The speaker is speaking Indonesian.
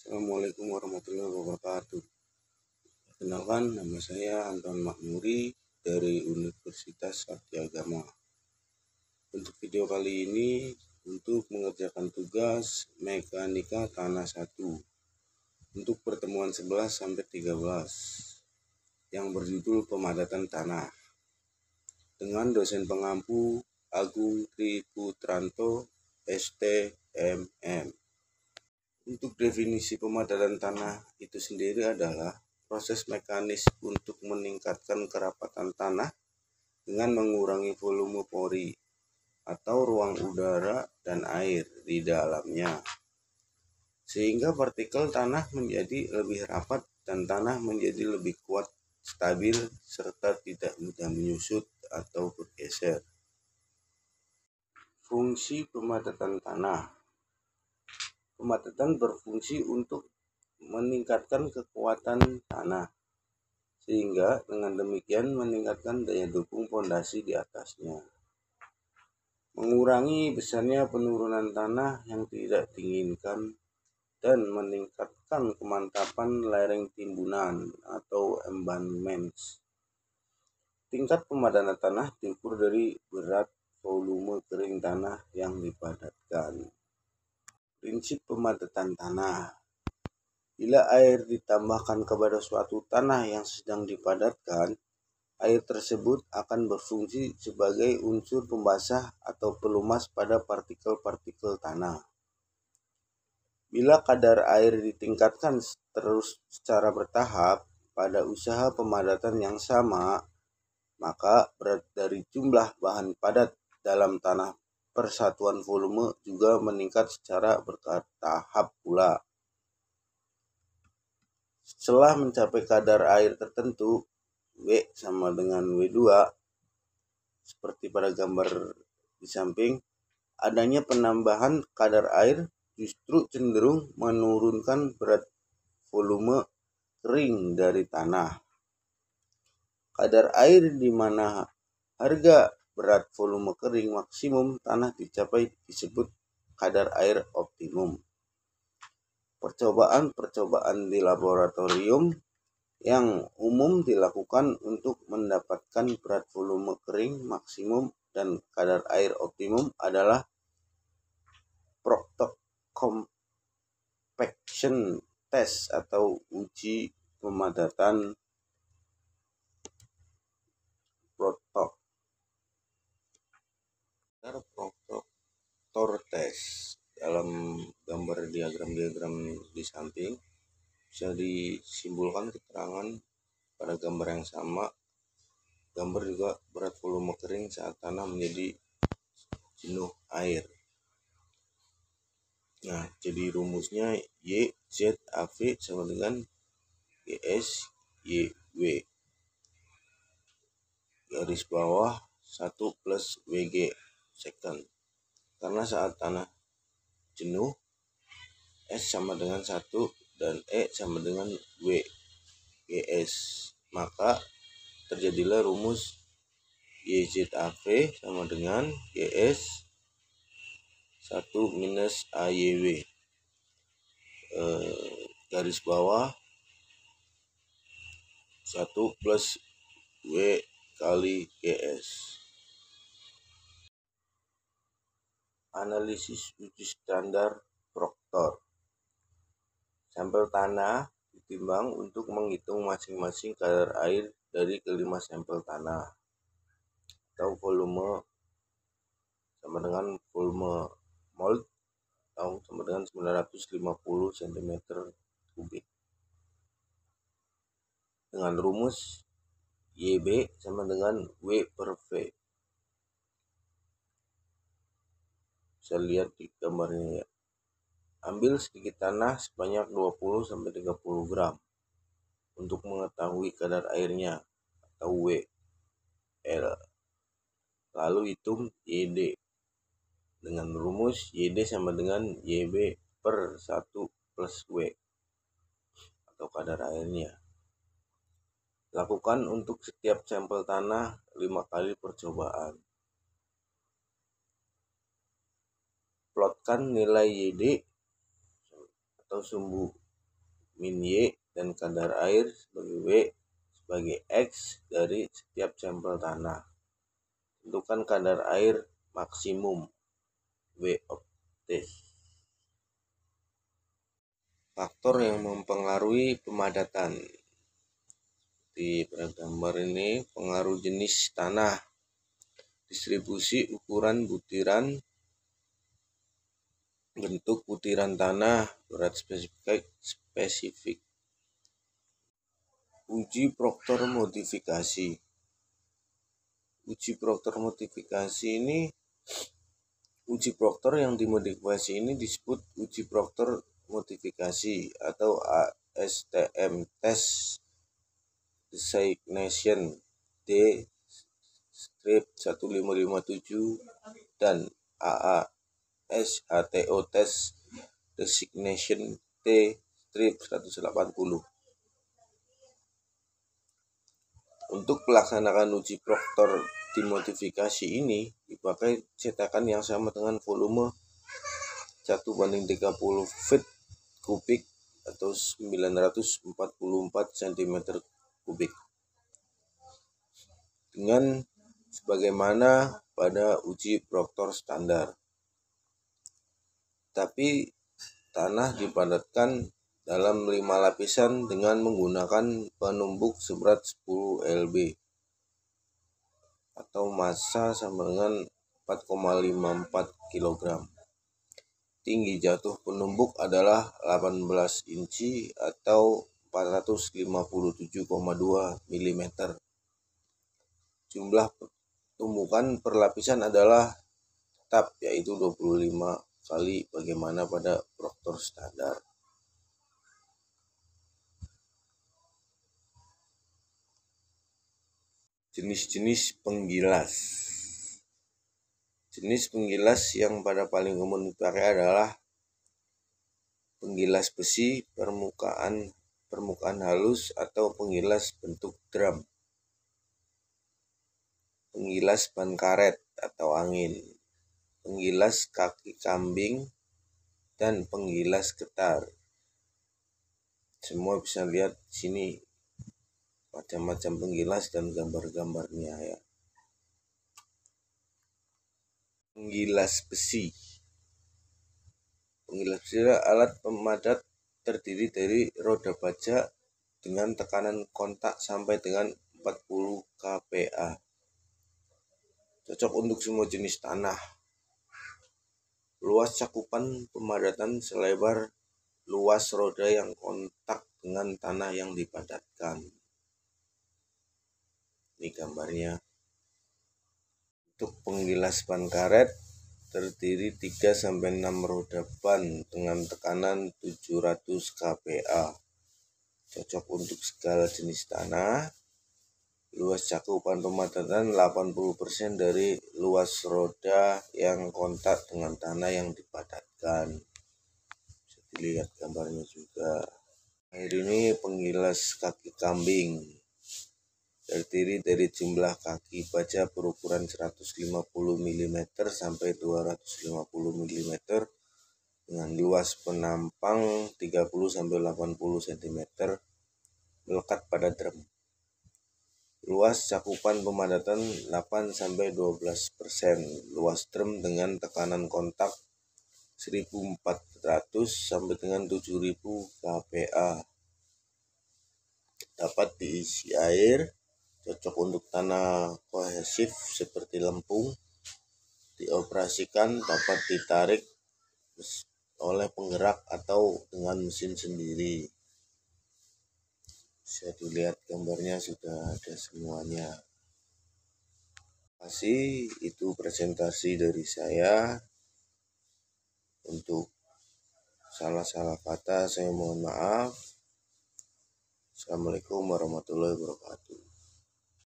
Assalamualaikum warahmatullahi wabarakatuh. Perkenalkan, nama saya Anton Makmuri dari Universitas Satyagama. Untuk video kali ini untuk mengerjakan tugas mekanika tanah 1 untuk pertemuan 11 sampai 13 yang berjudul pemadatan tanah dengan dosen pengampu Agung Triputranto STMM. Untuk definisi pemadatan tanah itu sendiri adalah proses mekanis untuk meningkatkan kerapatan tanah dengan mengurangi volume pori atau ruang udara dan air di dalamnya, sehingga partikel tanah menjadi lebih rapat dan tanah menjadi lebih kuat, stabil, serta tidak mudah menyusut atau bergeser. Fungsi pemadatan tanah. Pemadatan berfungsi untuk meningkatkan kekuatan tanah, sehingga dengan demikian meningkatkan daya dukung fondasi di atasnya, mengurangi besarnya penurunan tanah yang tidak diinginkan, dan meningkatkan kemantapan lereng timbunan atau embankments. Tingkat pemadatan tanah diukur dari berat volume kering tanah yang dipadatkan. Prinsip pemadatan tanah. Bila air ditambahkan kepada suatu tanah yang sedang dipadatkan, air tersebut akan berfungsi sebagai unsur pembasah atau pelumas pada partikel-partikel tanah. Bila kadar air ditingkatkan terus secara bertahap pada usaha pemadatan yang sama, maka berat dari jumlah bahan padat dalam tanah per satuan volume juga meningkat secara bertahap pula. Setelah mencapai kadar air tertentu, W sama dengan W2, seperti pada gambar di samping, adanya penambahan kadar air justru cenderung menurunkan berat volume kering dari tanah. Kadar air di mana harga berat volume kering maksimum tanah dicapai disebut kadar air optimum. Percobaan di laboratorium yang umum dilakukan untuk mendapatkan berat volume kering maksimum dan kadar air optimum adalah Proctor Compaction Test atau uji pemadatan Proctor Test. Dalam gambar diagram di samping bisa disimpulkan keterangan pada gambar yang sama. Gambar juga berat volume kering saat tanah menjadi jenuh air. Nah, jadi rumusnya YZAV sama dengan GS YW garis bawah 1 plus WG second. Karena saat tanah jenuh, S sama dengan 1 dan E sama dengan W GS, maka terjadilah rumus YZAV sama dengan GS 1 minus AYW garis bawah 1 plus W kali GS. Analisis uji standar Proctor. Sampel tanah ditimbang untuk menghitung masing-masing kadar air dari kelima sampel tanah atau volume sama dengan volume mold atau sama dengan 950 cm3 dengan rumus YB sama dengan W per V. Bisa lihat di gambarnya ya. Ambil sedikit tanah sebanyak 20-30 gram untuk mengetahui kadar airnya atau WL. Lalu hitung YD dengan rumus YD sama dengan YB per 1 plus W atau kadar airnya. Lakukan untuk setiap sampel tanah 5 kali percobaan. Plotkan nilai YD atau sumbu min Y dan kadar air sebagai W sebagai X dari setiap sampel tanah. Tentukan kadar air maksimum W of T. Faktor yang mempengaruhi pemadatan. Di gambar ini pengaruh jenis tanah, distribusi ukuran butiran, bentuk butiran tanah, berat spesifik. Uji Proctor modifikasi. Uji Proctor yang dimodifikasi ini disebut uji Proctor modifikasi atau ASTM test designation D-1557 dan AASHTO test designation T-180. Untuk pelaksanaan uji Proctor dimodifikasi ini dipakai cetakan yang sama dengan volume 1:30 feet kubik atau 944 cm kubik dengan sebagaimana pada uji Proctor standar. Tapi tanah dipadatkan dalam 5 lapisan dengan menggunakan penumbuk seberat 10 lb atau massa sama dengan 4,54 kg. Tinggi jatuh penumbuk adalah 18 inci atau 457,2 mm. Jumlah tumbukan per lapisan adalah tetap, yaitu 25 kali bagaimana pada Proctor standar. Jenis-jenis penggilas. Jenis penggilas yang pada paling umum dipakai adalah penggilas besi permukaan halus atau penggilas bentuk drum, penggilas ban karet atau angin, penggilas kaki kambing, dan penggilas getar. Semua bisa lihat di sini macam-macam penggilas dan gambar-gambarnya ya. Penggilas besi. Penggilas besi adalah alat pemadat terdiri dari roda baja dengan tekanan kontak sampai dengan 40 kPa. Cocok untuk semua jenis tanah. Luas cakupan pemadatan selebar luas roda yang kontak dengan tanah yang dipadatkan. Ini gambarnya. Untuk penggilas ban karet terdiri 3-6 roda ban dengan tekanan 700 kPa. Cocok untuk segala jenis tanah. Luas cakupan pemadatan 80% dari luas roda yang kontak dengan tanah yang dipadatkan. Bisa dilihat gambarnya juga. Ini penggilas kaki kambing. Terdiri dari jumlah kaki baja berukuran 150 mm sampai 250 mm dengan luas penampang 30-80 cm melekat pada drum. Luas cakupan pemadatan 8-12%. Luas drum dengan tekanan kontak 1400 sampai dengan 7000 kPa. Dapat diisi air. Cocok untuk tanah kohesif seperti lempung. Dioperasikan dapat ditarik oleh penggerak atau dengan mesin sendiri. Bisa dilihat gambarnya sudah ada semuanya. Terima kasih, itu presentasi dari saya. Untuk salah-salah kata saya mohon maaf. Assalamualaikum warahmatullahi wabarakatuh.